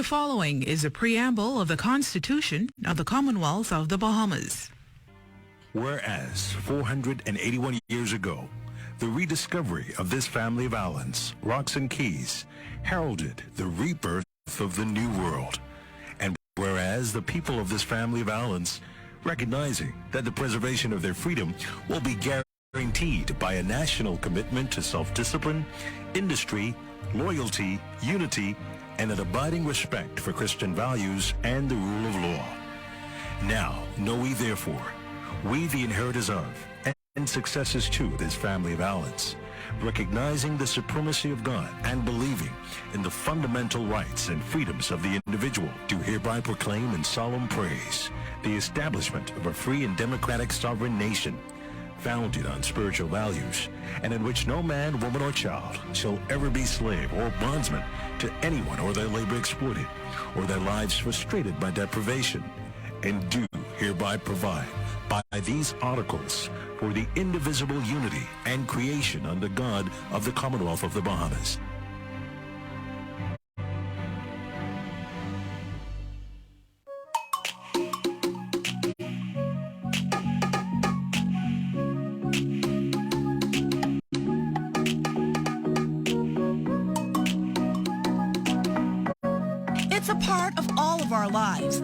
The following is a preamble of the Constitution of the Commonwealth of the Bahamas. Whereas 481 years ago, the rediscovery of this family of islands, rocks and keys, heralded the rebirth of the New World. And whereas the people of this family of islands, recognizing that the preservation of their freedom will be guaranteed by a national commitment to self-discipline, industry, loyalty, unity, and an abiding respect for Christian values and the rule of law. Now know we therefore, we the inheritors of and successors to this family of islands, recognizing the supremacy of God and believing in the fundamental rights and freedoms of the individual, do hereby proclaim in solemn praise the establishment of a free and democratic sovereign nation, founded on spiritual values, and in which no man, woman, or child shall ever be slave or bondsman to anyone, or their labor exploited, or their lives frustrated by deprivation, and do hereby provide by these articles for the indivisible unity and creation under God of the Commonwealth of the Bahamas. It's a part of all of our lives.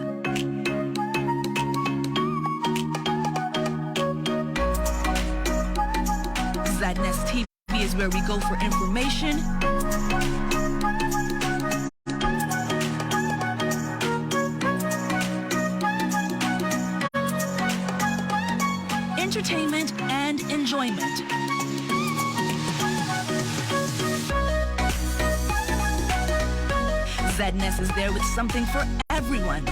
Zadness TV is where we go for information, entertainment, and enjoyment. Zadness is there with something for everyone.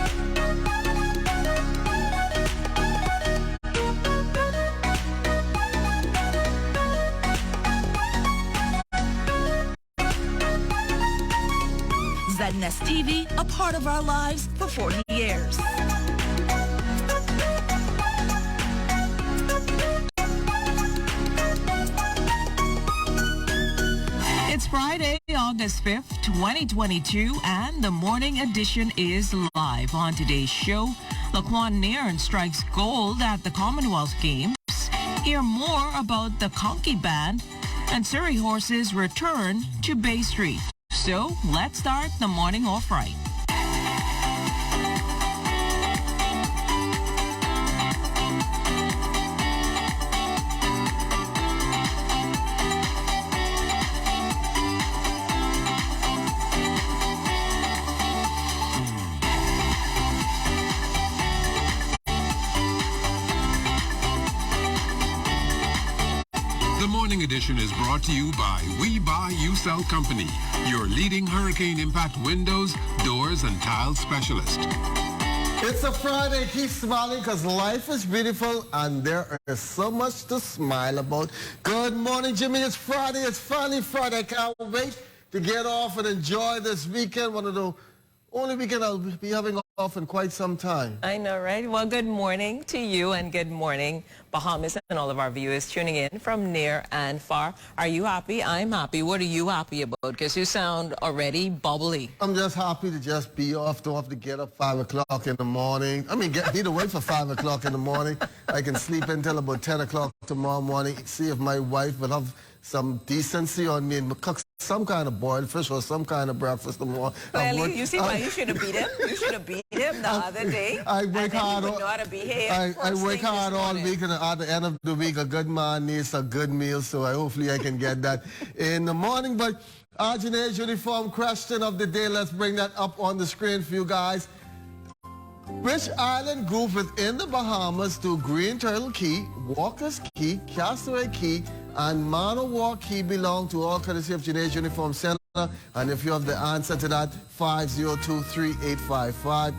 Zadness TV, a part of our lives for 40 years. It's Friday, August 5th, 2022, and the morning edition is live. On today's show, Laquan Nairn strikes gold at the Commonwealth Games. Hear more about the Conkey Band, and Surrey horses return to Bay Street. So let's start the morning off right. The morning edition is brought to you by We Buy You Sell Company, your leading hurricane impact windows, doors, and tile specialist. It's a Friday. Keep smiling because life is beautiful and there is so much to smile about. Good morning, Jimmy. It's Friday. It's finally Friday. I can't wait to get off and enjoy this weekend. One of the only weekend I'll be having off in quite some time. I know, right? Well, good morning to you and good morning, Bahamas and all of our viewers tuning in from near and far. Are you happy? I'm happy. What are you happy about? Because you sound already bubbly. I'm just happy to just be off, don't have to get up 5 o'clock in the morning. I mean, need to wait for 5 o'clock in the morning. I can sleep until about 10 o'clock tomorrow morning, see if my wife will have some decency on me and cook some kind of boiled fish or some kind of breakfast tomorrow. Well, you see why you should have beat him? You should have beat him the other day. I work hard I work hard all week, and at the end of the week, a good man needs a good meal, so hopefully I can get that in the morning. But Arjun's uniform question of the day, let's bring that up on the screen for you guys. Which island group within the Bahamas do Green Turtle Key, Walker's Key, Castaway Key, and Manowar Key belong to, all courtesy of Janae's Uniform Center? And if you have the answer to that, 502-3855,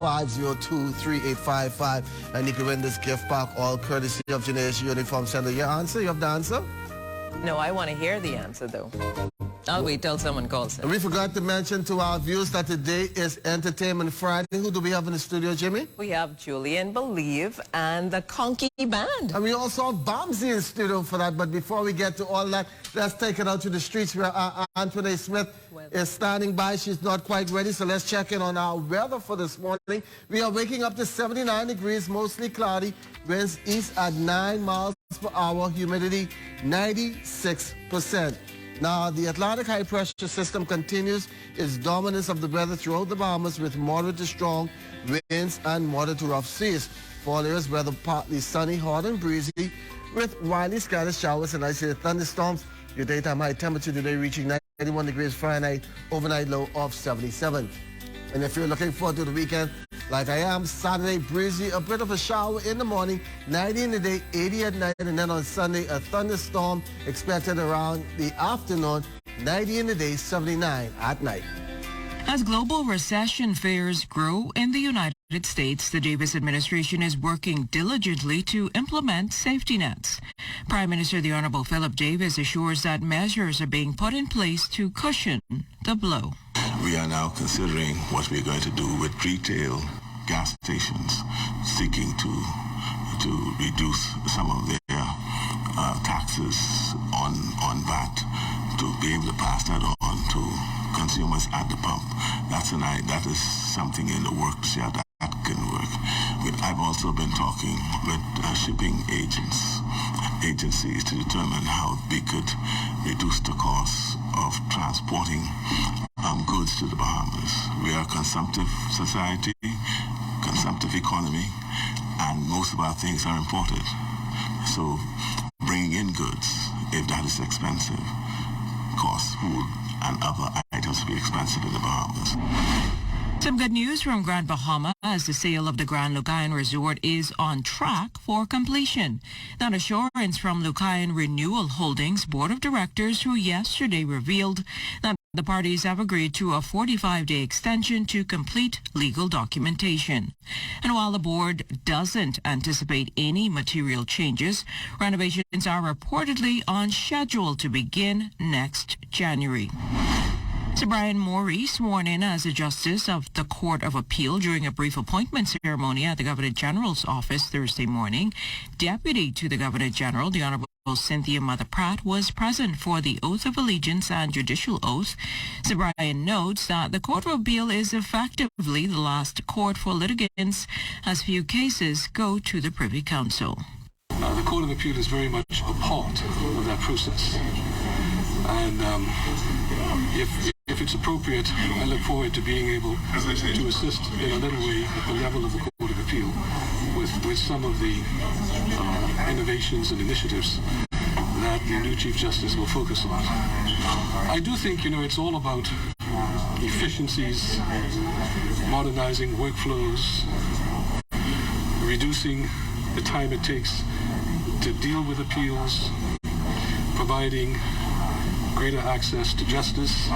502-3855, and you can win this gift pack, all courtesy of Janae's Uniform Center. Your answer? You have the answer? No, I want to hear the answer, though. I'll wait till someone calls him. We forgot to mention to our viewers that today is Entertainment Friday. Who do we have in the studio, Jimmy? We have Julian Believe and the Conkey Band. And we also have Bamzi in the studio for that. But before we get to all that, let's take it out to the streets where Anthony Smith is standing by. She's not quite ready, so let's check in on our weather for this morning. We are waking up to 79 degrees, mostly cloudy, winds east at 9 miles per hour, humidity 96%. Now, the Atlantic high pressure system continues its dominance of the weather throughout the Bahamas with moderate to strong winds and moderate to rough seas. For areas, weather partly sunny, hot and breezy with widely scattered showers and isolated thunderstorms. Your daytime high temperature today reaching 91 degrees Fahrenheit, overnight low of 77. And if you're looking forward to the weekend, like I am, Saturday breezy, a bit of a shower in the morning, 90 in the day, 80 at night, and then on Sunday, a thunderstorm expected around the afternoon, 90 in the day, 79 at night. As global recession fears grow in the United States, the Davis administration is working diligently to implement safety nets. Prime Minister the Honorable Philip Davis assures that measures are being put in place to cushion the blow. We are now considering what we're going to do with retail gas stations, seeking to reduce some of their taxes on VAT, to be able to pass that on to consumers at the pump. That is something in the works. Yeah, that can work. But I've also been talking with shipping agencies to determine how we could reduce the cost of transporting goods to the Bahamas. We are a consumptive society, consumptive economy, and most of our things are imported. So bringing in goods, if that is expensive, costs food and other items to be expensive in the Bahamas. Some good news from Grand Bahama as the sale of the Grand Lucayan Resort is on track for completion. That assurance from Lucayan Renewal Holdings Board of Directors, who yesterday revealed that the parties have agreed to a 45-day extension to complete legal documentation. And while the board doesn't anticipate any material changes, renovations are reportedly on schedule to begin next January. Sir Brian Morey, sworn in as a Justice of the Court of Appeal during a brief appointment ceremony at the Governor General's office Thursday morning. Deputy to the Governor General, the Honorable Cynthia Mother Pratt, was present for the Oath of Allegiance and Judicial Oath. Sir Brian notes that the Court of Appeal is effectively the last court for litigants, as few cases go to the Privy Council. The Court of Appeal is very much a part of that process. And if it's appropriate, I look forward to being able to assist in a little way at the level of the Court of Appeal with some of the innovations and initiatives that the new Chief Justice will focus on. I do think, it's all about efficiencies, modernizing workflows, reducing the time it takes to deal with appeals, providing greater access to justice.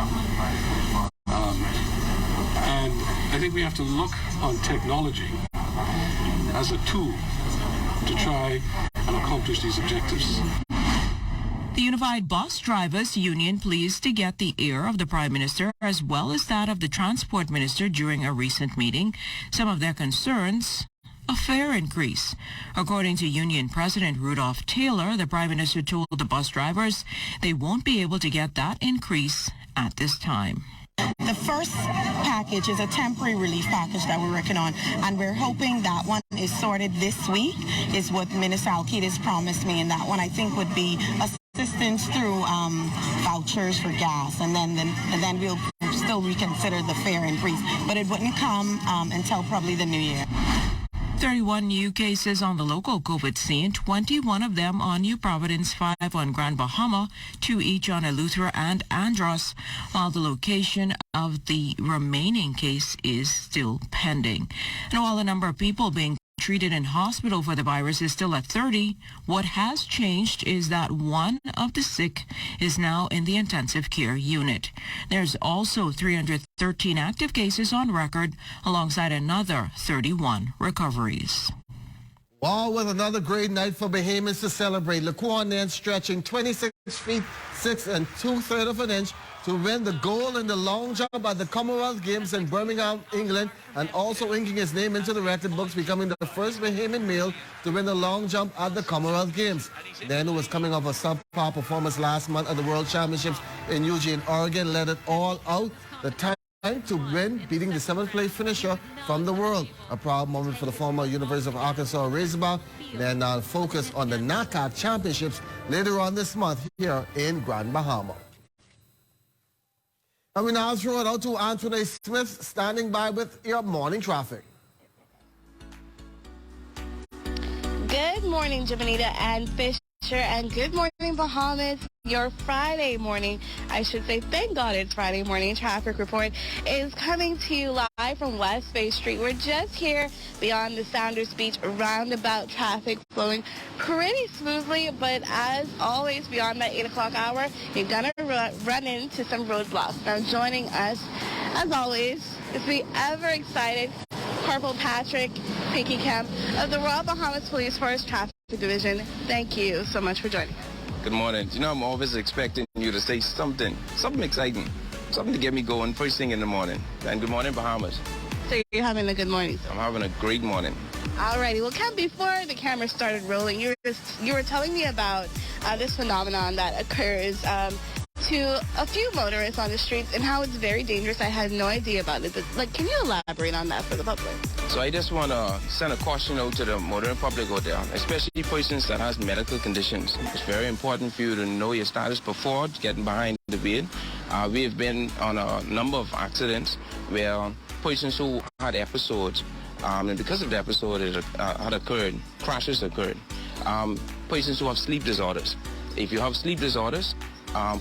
And I think we have to look on technology as a tool to try and accomplish these objectives. The Unified Bus Drivers Union pleased to get the ear of the Prime Minister as well as that of the Transport Minister during a recent meeting. Some of their concerns: a fare increase. According to Union President Rudolph Taylor, the Prime Minister told the bus drivers they won't be able to get that increase at this time. The first package is a temporary relief package that we're working on, and we're hoping that one is sorted this week, is what Minister Alcides promised me, and that one I think would be assistance through vouchers for gas, and then we'll still reconsider the fare increase, but it wouldn't come until probably the new year. 31 new cases on the local COVID scene, 21 of them on New Providence, 5 on Grand Bahama, 2 each on Eleuthera and Andros, while the location of the remaining case is still pending. And while the number of people being treated in hospital for the virus is still at 30, what has changed is that one of the sick is now in the intensive care unit. There's also 313 active cases on record, alongside another 31 recoveries. Wow, with another great night for Bahamians to celebrate. Laquan then stretching 26 feet 6 2/3 of an inch to win the gold in the long jump at the Commonwealth Games in Birmingham, England, and also inking his name into the record books, becoming the first Bahamian male to win the long jump at the Commonwealth Games. Then, who was coming off a subpar performance last month at the World Championships in Eugene, Oregon, let it all out. The time to win, beating the 7th-place finisher from the world. A proud moment for the former University of Arkansas Razorback. Then focus on the NACAC Championships later on this month here in Grand Bahama. And we now throw it out to Anthony Smith, standing by with your morning traffic. Good morning, Jamanita and Fisher, and good morning, Bahamas. Your Friday morning, I should say, thank God it's Friday morning, traffic report is coming to you live from West Bay Street. We're just here beyond the Sounders Beach roundabout, traffic flowing pretty smoothly, but as always, beyond that 8 o'clock hour, you're going to run into some roadblocks. Now, joining us, as always, is the ever-excited Corporal Patrick Pinky Kemp of the Royal Bahamas Police Force Traffic Division. Thank you so much for joining. Good morning. You know, I'm always expecting you to say something exciting, something to get me going first thing in the morning. And good morning, Bahamas. So you're having a good morning? I'm having a great morning. Alrighty. Well, Ken, before the camera started rolling, you were telling me about this phenomenon that occurs to a few motorists on the streets and how it's very dangerous. I had no idea about it. But, can you elaborate on that for the public? So I just want to send a caution out to the motoring public out there, especially persons that has medical conditions. It's very important for you to know your status before getting behind the wheel. We have been on a number of accidents where persons who had episodes, and because of the episode it had occurred, crashes occurred. Persons who have sleep disorders. If you have sleep disorders,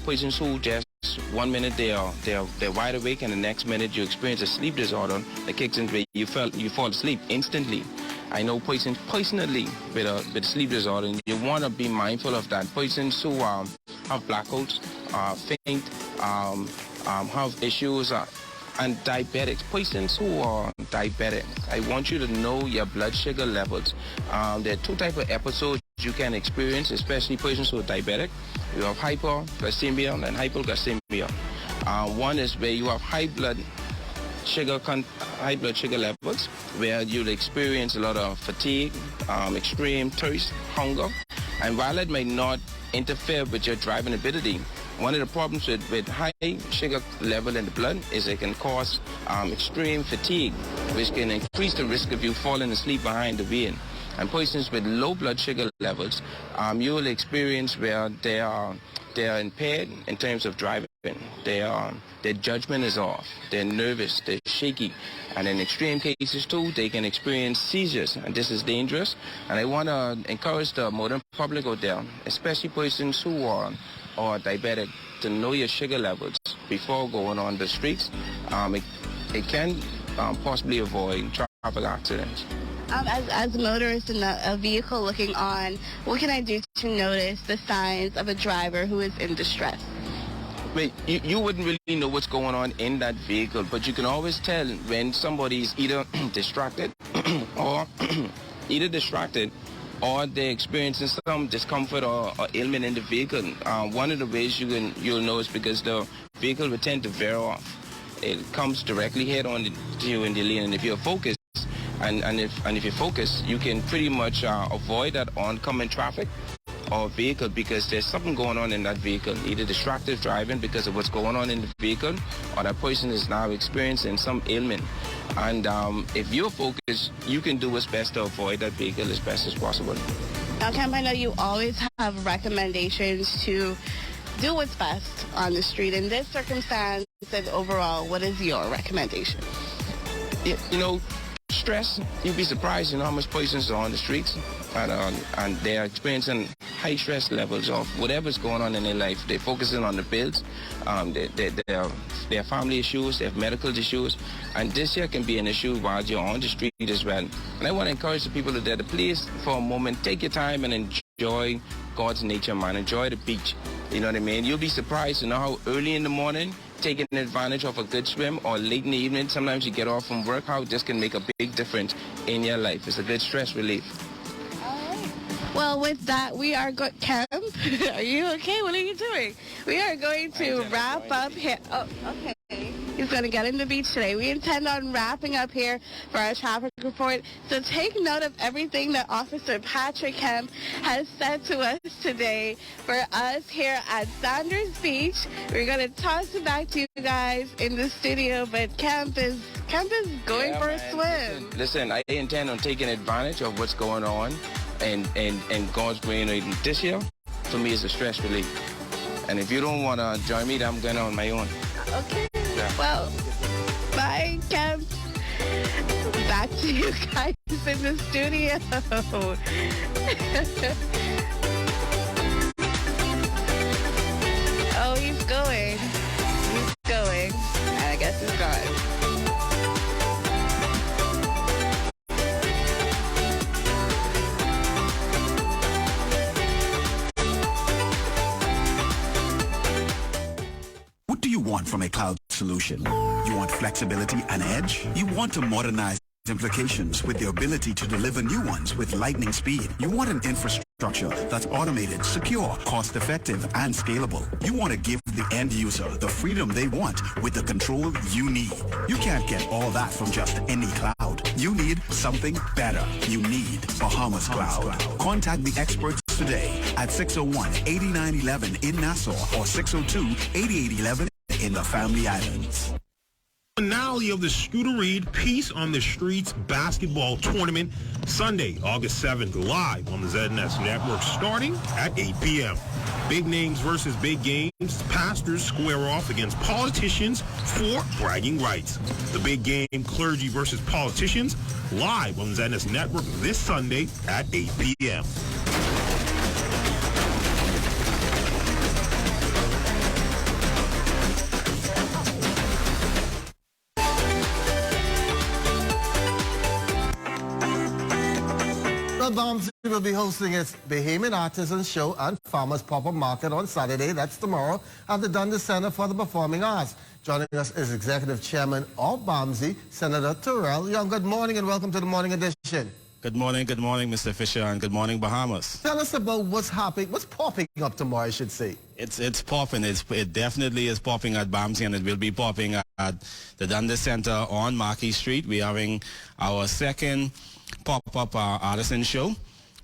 persons who just 1 minute they're wide awake and the next minute you experience a sleep disorder that kicks in where you fall asleep instantly. I know persons personally with a sleep disorder, and you want to be mindful of that. Persons who have blackouts, faint, have issues, and diabetics, persons who are diabetic. I want you to know your blood sugar levels. There are two types of episodes you can experience, especially persons who are diabetic. You have hyperglycemia and hypoglycemia. One is where you have high blood sugar levels, where you'll experience a lot of fatigue, extreme thirst, hunger. And while it may not interfere with your driving ability, one of the problems with high sugar level in the blood is it can cause extreme fatigue, which can increase the risk of you falling asleep behind the wheel. And persons with low blood sugar levels, you will experience where they are impaired in terms of driving. Their judgment is off. They're nervous. They're shaky. And in extreme cases too, they can experience seizures, and this is dangerous. And I want to encourage the motoring public out there, especially persons who are diabetic, to know your sugar levels before going on the streets. It can possibly avoid traffic accidents. As a motorist in a vehicle looking on, what can I do to notice the signs of a driver who is in distress? Wait, you wouldn't really know what's going on in that vehicle, but you can always tell when somebody's either distracted or or they're experiencing some discomfort or ailment in the vehicle. One of the ways you'll know is because the vehicle will tend to veer off. It comes directly head on to you in the lane, and if you're focused, and if you focus, you can pretty much avoid that oncoming traffic or vehicle, because there's something going on in that vehicle, either distracted driving because of what's going on in the vehicle, or that person is now experiencing some ailment. And if you're focused, you can do what's best to avoid that vehicle as best as possible. Now, Cam, I know you always have recommendations to do what's best on the street. In this circumstance and overall, what is your recommendation? Stress, you'd be surprised, how much persons are on the streets and they're experiencing high stress levels of whatever's going on in their life. They're focusing on the bills, their family issues, they have medical issues, and this here can be an issue while you're on the street as well. And I want to encourage the people there to please, for a moment, take your time and enjoy God's nature, man. Enjoy the beach. You know what I mean? You'll be surprised to know how early in the morning, taking advantage of a good swim, or late in the evening, sometimes you get off from work, how this can make a big difference in your life. It's a good stress relief. All right. Well, with that, we are good. Cam, Kemp, are you okay? What are you doing? We are going to wrap up here. Oh, okay. He's going to get in the beach today. We intend on wrapping up here for our traffic report. So take note of everything that Officer Patrick Kemp has said to us today. For us here at Sanders Beach, we're going to toss it back to you guys in the studio. But Kemp is going for a swim. Listen, I intend on taking advantage of what's going on and God's way this year. For me, it's a stress relief. And if you don't want to join me, then I'm going on my own. Okay. Well, bye, Kemp. Back to you guys in the studio. Oh, he's going. He's going. And I guess he's gone. What do you want from a cloud solution? You want flexibility and edge? You want to modernize implications with the ability to deliver new ones with lightning speed. You want an infrastructure that's automated, secure, cost-effective, and scalable. You want to give the end user the freedom they want with the control you need. You can't get all that from just any cloud. You need something better. You need Bahamas Cloud. Contact the experts today at 601-8911 in Nassau or 602-8811 in the Family Islands. Finale of the Scooter Reed Peace on the Streets basketball tournament Sunday, August 7th, live on the ZNS Network starting at 8 p.m. Big names versus big games. Pastors square off against politicians for bragging rights. The big game, clergy versus politicians, live on the ZNS Network this Sunday at 8 p.m. Bamzi will be hosting its Bahamian Artisan Show and Farmers Pop-Up Market on Saturday, that's tomorrow, at the Dundas Center for the Performing Arts. Joining us is Executive Chairman of Bamzi, Senator Terrell Young. Good morning and welcome to the Morning Edition. Good morning, Mr. Fisher, and good morning, Bahamas. Tell us about what's happening, what's popping up tomorrow, I should say. It's popping. It definitely is popping at Bamzi, and it will be popping at the Dundas Center on Marquis Street. We're having our second pop-up artisan show,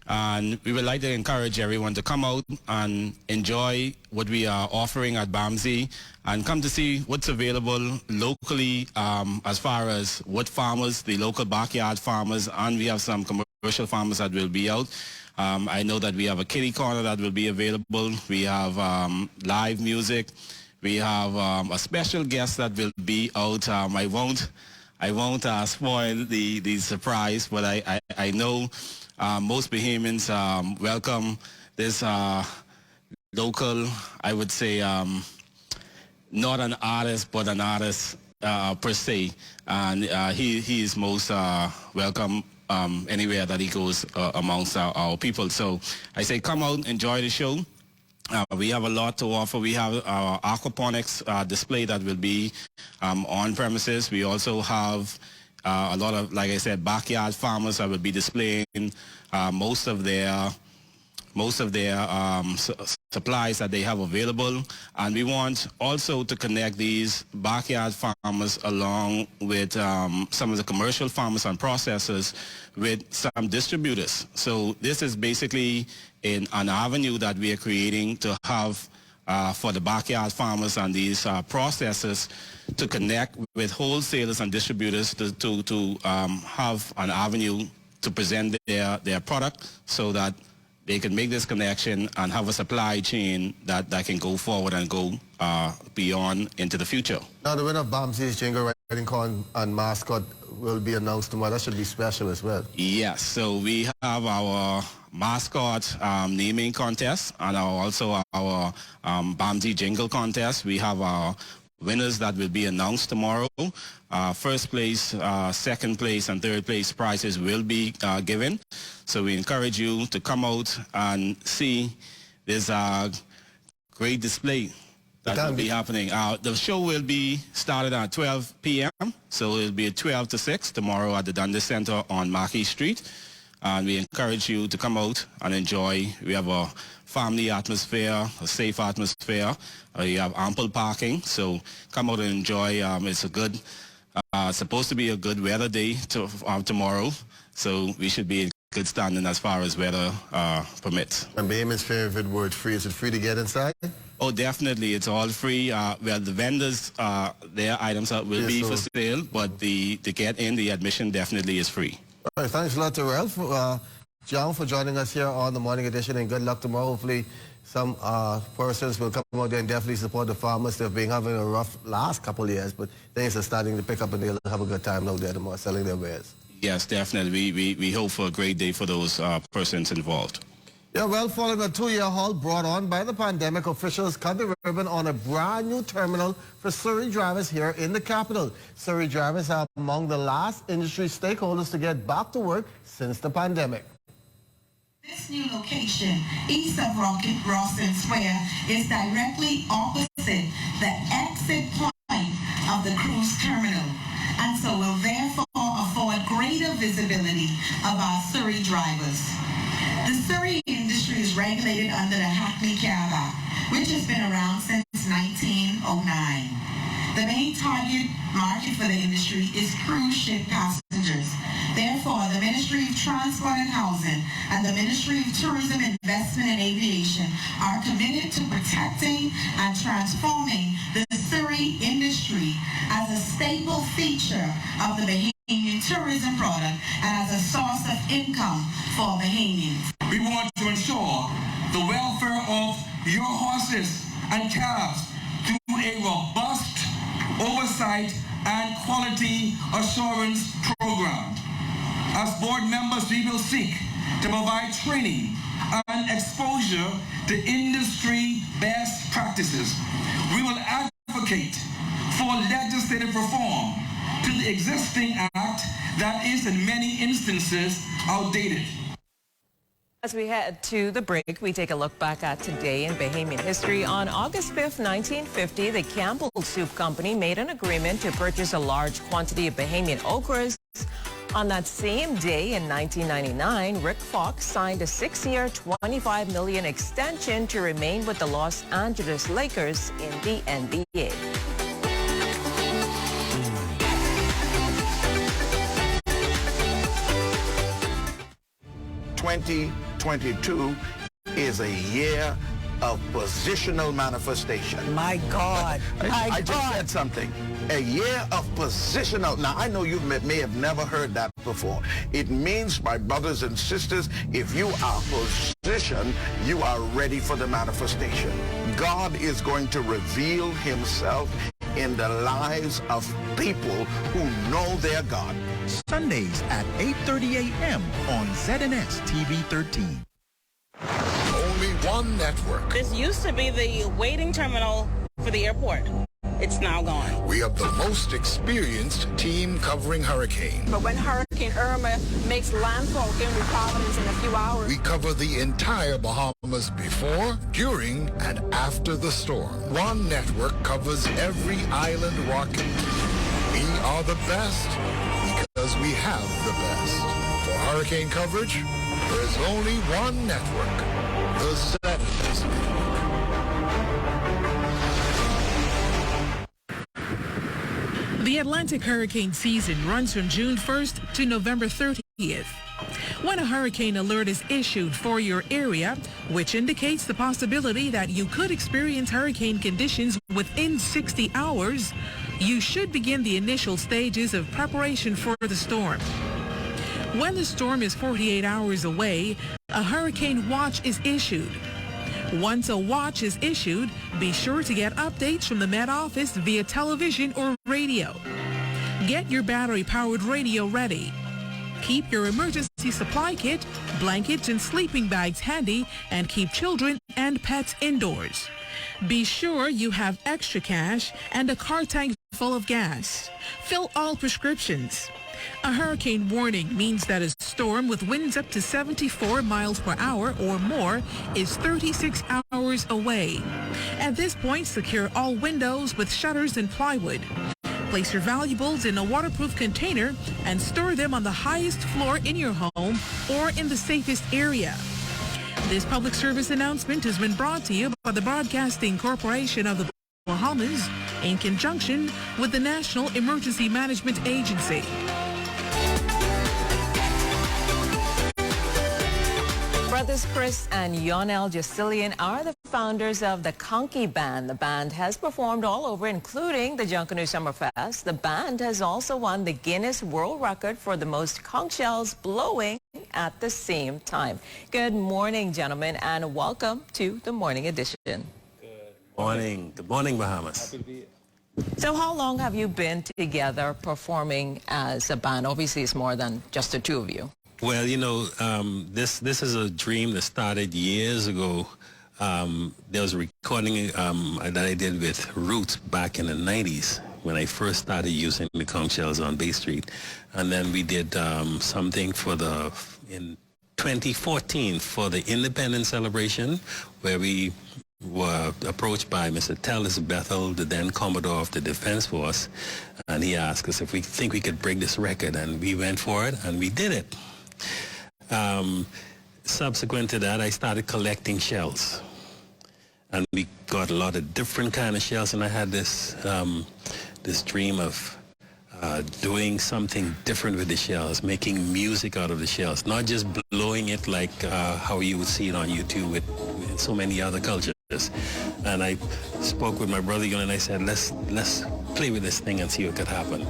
and we would like to encourage everyone to come out and enjoy what we are offering at Bamzi and come to see what's available locally as far as what farmers, the local backyard farmers, and we have some commercial farmers that will be out. I know that we have a kiddie corner that will be available. We have live music. We have a special guest that will be out. I won't spoil the surprise, but I know most Bahamians welcome this local, I would say, not an artist, but an artist per se. And he is most welcome anywhere that he goes amongst our people. So I say come out, enjoy the show. We have a lot to offer. We have our aquaponics display that will be on premises. We also have a lot of, like I said, backyard farmers that will be displaying most of their supplies that they have available. And we want also to connect these backyard farmers along with some of the commercial farmers and processors with some distributors. So this is basically an avenue that we are creating to have for the backyard farmers and these processors to connect with wholesalers and distributors to have an avenue to present their product so that they can make this connection and have a supply chain that can go forward and go beyond into the future. Now, the winner of Bamzi's Jingle Riding Corn and mascot will be announced tomorrow. That should be special as well. Yes, so we have our mascot naming contest and also our Bamzi Jingle contest. We have our winners that will be announced tomorrow. First place, second place, and third place prizes will be given. So we encourage you to come out and see this great display that will be happening. The show will be started at 12 p.m. So it'll be 12 to 6 tomorrow at the Dundas Center on Marquis Street. And we encourage you to come out and enjoy. We have a family atmosphere, a safe atmosphere. You have ample parking, so come out and enjoy. It's a good, supposed to be a good weather day tomorrow, so we should be in good standing as far as weather permits. And Bahamian's favorite word, free. Is it free to get inside? Oh, definitely. It's all free. Well, the vendors, their items will be for sale, but to get in, the admission definitely is free. All right, thanks a lot to Ralph. John, for joining us here on the morning edition, and good luck tomorrow. Hopefully some persons will come out there and definitely support the farmers. They've been having a rough last couple of years, but things are starting to pick up and they'll have a good time out there tomorrow selling their wares. Yes, definitely. We hope for a great day for those persons involved. Yeah, well, following a 2-year halt brought on by the pandemic, officials cut the ribbon on a brand new terminal for Surrey drivers here in the capital. Surrey drivers are among the last industry stakeholders to get back to work since the pandemic. This new location, east of Rawson Square, is directly opposite the exit point of the cruise terminal, and so will therefore afford greater visibility of our Surrey drivers. The Surrey industry is regulated under the Hackney Cab Act, which has been around since 1909. The main target market for the industry is cruise ship passengers. Therefore, the Ministry of Transport and Housing and the Ministry of Tourism, Investment and Aviation are committed to protecting and transforming the Surrey industry as a staple feature of the Bahamian tourism product and as a source of income for Bahamians. We want to ensure the welfare of your horses and calves through a robust oversight and quality assurance program. As board members, we will seek to provide training and exposure to industry best practices. We will advocate for legislative reform to the existing act that is in many instances outdated. As we head to the break, we take a look back at today in Bahamian history. On August 5th, 1950, the Campbell Soup Company made an agreement to purchase a large quantity of Bahamian okras. On that same day in 1999, Rick Fox signed a 6-year, $25 million extension to remain with the Los Angeles Lakers in the NBA. 2022 is a year of positional manifestation. My God. I just said something. A year of positional. Now, I know you may have never heard that before. It means, my brothers and sisters, if you are positioned, you are ready for the manifestation. God is going to reveal himself in the lives of people who know their God. Sundays at 8:30 a.m. on ZNS TV 13. Only one network. This used to be the waiting terminal for the airport. It's now gone. We have the most experienced team covering hurricane. But when Hurricane Irma makes landfall here in Providence in a few hours, we cover the entire Bahamas before, during, and after the storm. One network covers every island rocking. We are the best because we have the best. For hurricane coverage, there is only one network, the ZNS Network. The Atlantic hurricane season runs from June 1st to November 30th. When a hurricane alert is issued for your area, which indicates the possibility that you could experience hurricane conditions within 60 hours, you should begin the initial stages of preparation for the storm. When the storm is 48 hours away, a hurricane watch is issued. Once a watch is issued, be sure to get updates from the Met Office via television or radio. Get your battery-powered radio ready. Keep your emergency supply kit, blankets, and sleeping bags handy, and keep children and pets indoors. Be sure you have extra cash and a car tank full of gas. Fill all prescriptions. A hurricane warning means that a storm with winds up to 74 miles per hour or more is 36 hours away. At this point, secure all windows with shutters and plywood. Place your valuables in a waterproof container and store them on the highest floor in your home or in the safest area. This public service announcement has been brought to you by the Broadcasting Corporation of the Bahamas in conjunction with the National Emergency Management Agency. Brothers Chris and Yonel Justilian are the founders of the Conkey Band. The band has performed all over, including the Junkanoo Summerfest. The band has also won the Guinness World Record for the most conch shells blowing at the same time. Good morning, gentlemen, and welcome to the Morning Edition. Morning. Good morning, Bahamas. So how long have you been together performing as a band? Obviously, it's more than just the two of you. Well, you know, this is a dream that started years ago. There was a recording that I did with Roots back in the 90s when I first started using the conch shells on Bay Street. And then we did something in 2014 for the Independence celebration, where we were approached by Mr. Tellis Bethel, the then Commodore of the Defense Force, and he asked us if we think we could break this record, and we went for it, and we did it. Subsequent to that, I started collecting shells, and we got a lot of different kind of shells, and I had this dream of doing something different with the shells, making music out of the shells, not just blowing it like how you would see it on YouTube with so many other cultures. And I spoke with my brother and I said, let's play with this thing and see what could happen.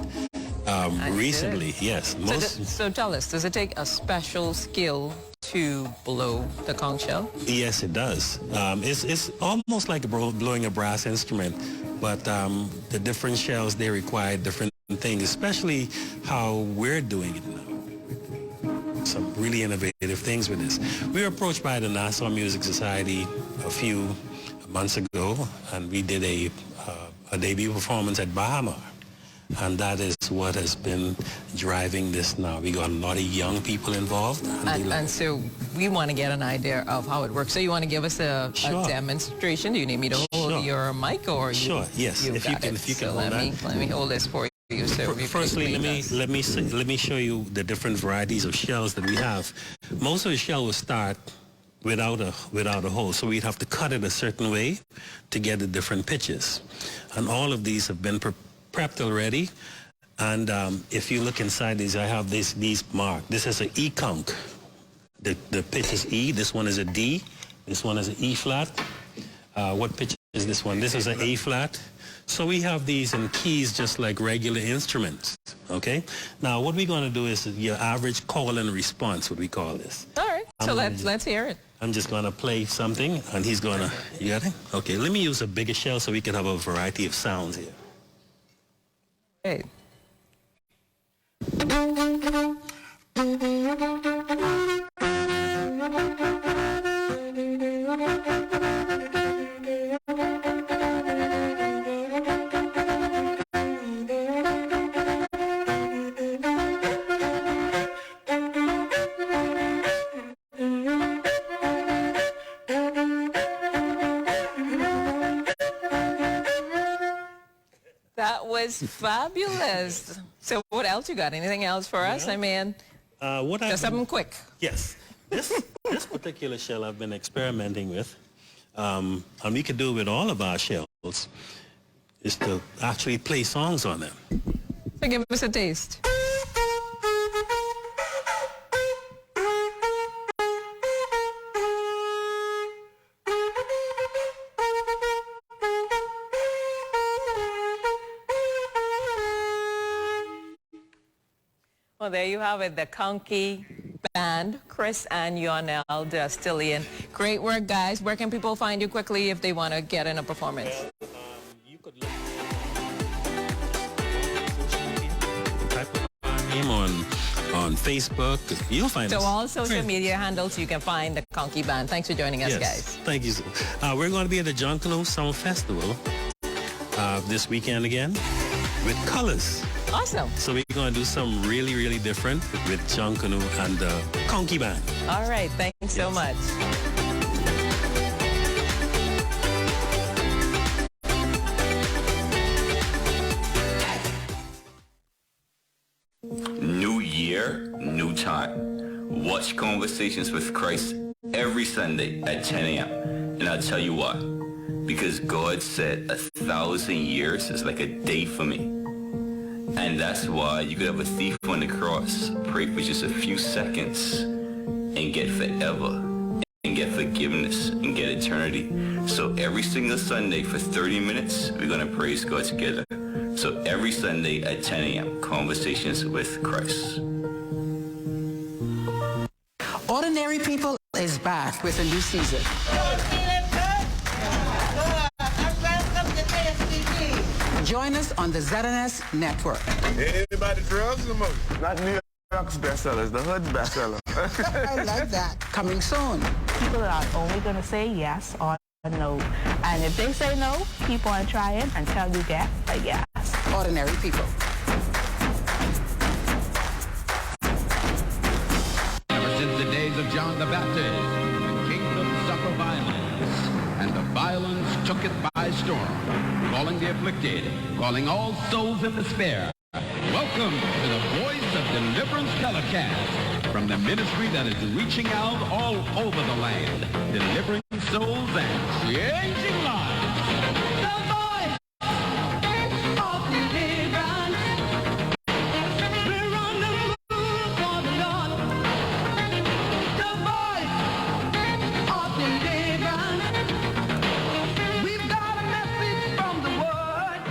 Recently, yes. So tell us, does it take a special skill to blow the conch shell? Yes, it does. It's almost like blowing a brass instrument, but the different shells, they require different things, especially how we're doing it now. Some really innovative things with this. We were approached by the Nassau Music Society a few months ago, and we did a debut performance at Bahamian. And that is what has been driving this now. We got a lot of young people involved. And so we want to get an idea of how it works. So you want to give us a demonstration? Do you need me to hold your mic, or Sure, yes. If you can hold that. Let me hold this for you. So firstly, let me show you the different varieties of shells that we have. Most of the shell will start without a hole, so we'd have to cut it a certain way to get the different pitches. And all of these have been prepped already, and if you look inside these, I have these marked. This is an E conch. The pitch is E. This one is a D. This one is an E flat. What pitch is this one? This is an A flat. So we have these in keys just like regular instruments. Okay. Now what we're going to do is your average call and response. What we call this. All right. So let's hear it. I'm just going to play something, and he's going to. You got it? Okay. Let me use a bigger shell so we can have a variety of sounds here. Hey. That was fabulous. So what else you got? Anything else for us? I mean, just something quick. Yes. This particular shell I've been experimenting with, and we could do it with all of our shells, is to actually play songs on them. So give us a taste. Well, there you have it, the Conkey Band, Chris and Yonel Justilian. Great work, guys. Where can people find you quickly if they want to get in a performance? You could look type of name on Facebook. You'll find us. So all social media handles, you can find the Conkey Band. Thanks for joining us, guys. Thank you. We're going to be at the Junkanoo Summer Festival this weekend again with colors. Awesome. So we're going to do something really, really different with Junkanoo and the Conkey Band. All right. Thanks so much. Conversations with Christ every Sunday at 10 a.m. And I'll tell you why. Because God said 1,000 years is like a day for me. And that's why you could have a thief on the cross pray for just a few seconds and get forever, and get forgiveness, and get eternity. So every single Sunday for 30 minutes, we're going to praise God together. So every Sunday at 10 a.m., Conversations with Christ. Ordinary People is back with a new season. Join us on the ZNS Network. Anybody drugs or more? Not New York's bestsellers, the hood's bestseller. I like that. Coming soon. People are only going to say yes or no. And if they say no, keep on trying until you get a yes. Ordinary People. Ever since the days of John the Baptist, the kingdom suffered violence, and the violence took it by storm, calling the afflicted, calling all souls in despair. Welcome to the Voice of Deliverance telecast from the ministry that is reaching out all over the land, delivering souls and changing lives. The Voice of Deliverance. We're on the move for the Lord. The Voice of Deliverance. We've got a message from the Word.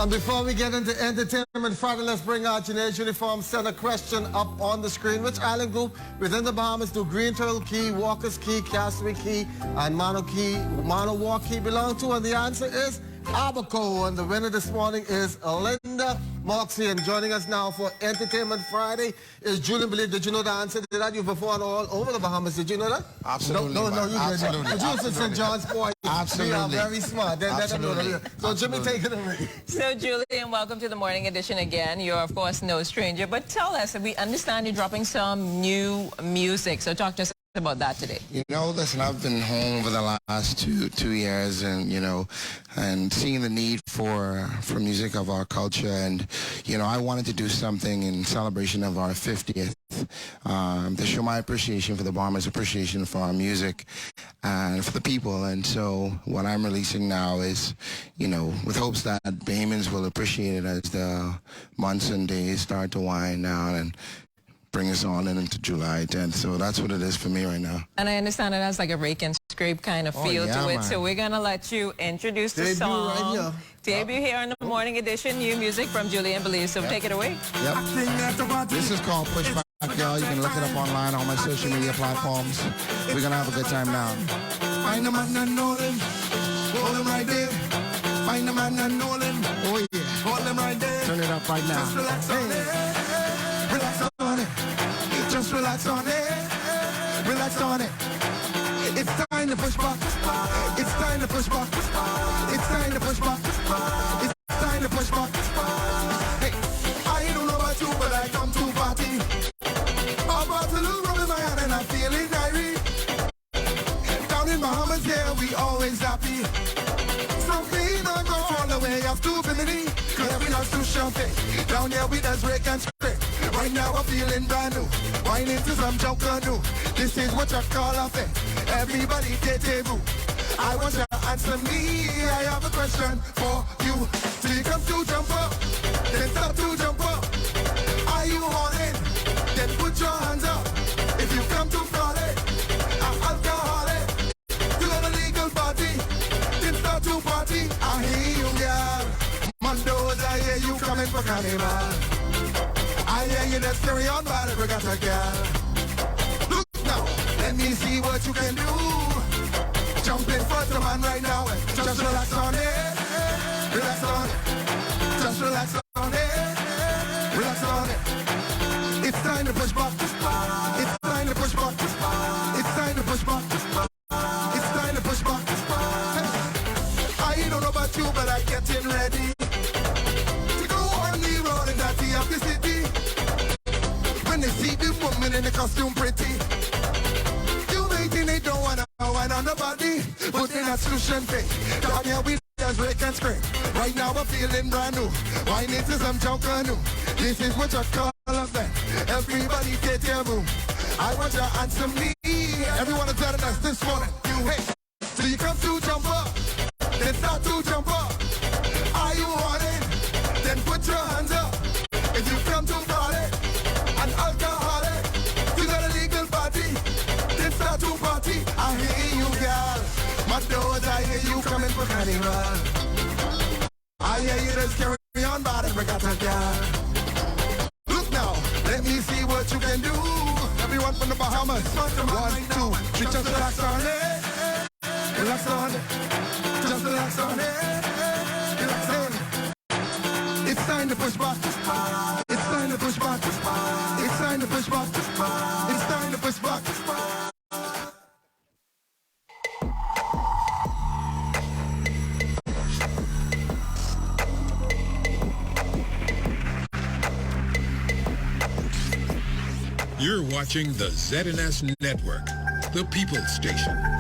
And before we get into Entertainment Friday, let's bring our Teenage Uniform. Send a question up on the screen. Which island group within the Bahamas do Green Turtle Key, Walker's Key, Castaway Key, and Manowar Key belong to? And the answer is Abaco. And the winner this morning is Linda Moxie. And joining us now for Entertainment Friday is Julian Believe. Did you know the answer to that? You've performed all over the Bahamas. Did you know that? Absolutely. No, you didn't. Absolutely. Producer St. John's boy. Absolutely. We are very smart. So Jimmy, take it away. So Julian, welcome to the morning edition again. You're of course no stranger, but tell us, we understand you're dropping some new music. So talk to us about that today. You know, listen, I've been home for the last two years, and and seeing the need for music of our culture, and I wanted to do something in celebration of our 50th, to show my appreciation for the Bahamas, appreciation for our music, and for the people. And so what I'm releasing now is, with hopes that Bahamians will appreciate it as the months and days start to wind down and bring us on into July 10th. So that's what it is for me right now. And I understand it has like a rake and scrape kind of feel to it. Man. So we're going to let you introduce the song. Right here. Debut here in the morning edition. New music from Julian Believe. So take it away. Yep. This is called Pushback, y'all. You can look it up online on my social media platforms. We're going to have a good time now. Find the man and know them. Hold them right there. Find the man and know them. Oh, yeah. Hold them right there. Turn it up right now. Just relax on it. Relax on it. Just relax on it. Relax on it. It's time to push back. It's time to push back. It's time to push back. It's time to push back. Hey, I don't know about you, but I come to party. I'm about to lose rum in my hand and I'm feeling irate. Down in Bahamas, yeah, we always happy. So clean and go all the way up to Bimini. Cause we not too champagne. Down here we just break and scrape. Right now I'm feeling brand new. Wine into some junker new. This is what you call a fit. Everybody get a boo. I want you to answer me. I have a question for you. So you come to jump up, then stop to jump up. Are you all in? Then put your hands up. If you come to frolic, I'm alcoholic. You got a legal party, then start to party. I hear you, girl. Mondos, I hear you coming for carnival. I hear you just carry on by the regatta, girl. Look now, let me see what you can do. Jump in front of man right now and just relax on it. Relax on it. Just relax on it. Relax on it. It's time to push back. It's time to push back. It's time to push back. It's time to push back. Hey, I don't know about you, but I'm getting ready to go on the road in that of the city. When they see the woman in the costume pretty, you may think they don't wanna wine on the body, but in a solution thing. Down here we just break and scrape. Right now I'm feeling brand new. Wine into some junker new. This is what you call love that. Everybody get your room. I want you to answer me. Everyone is telling us this morning. Hey, so you come to jump up, then start to jump up. Are you wanting? Then put your hands up. If you come to party, an alcoholic, you got a legal party, then start to party. I hear you, girl. My doors, I hear you coming for carnival. I hear you just carry on by the regatta, girl. Look now, let me see what you can do. Everyone from the Bahamas. 1, 2, 3, just relax on it. Relax on it. Just relax on it. Relax on it. It's time to push back. It's time to push back. It's time to push back. It's time to push back. You're watching the ZNS Network, the People's Station.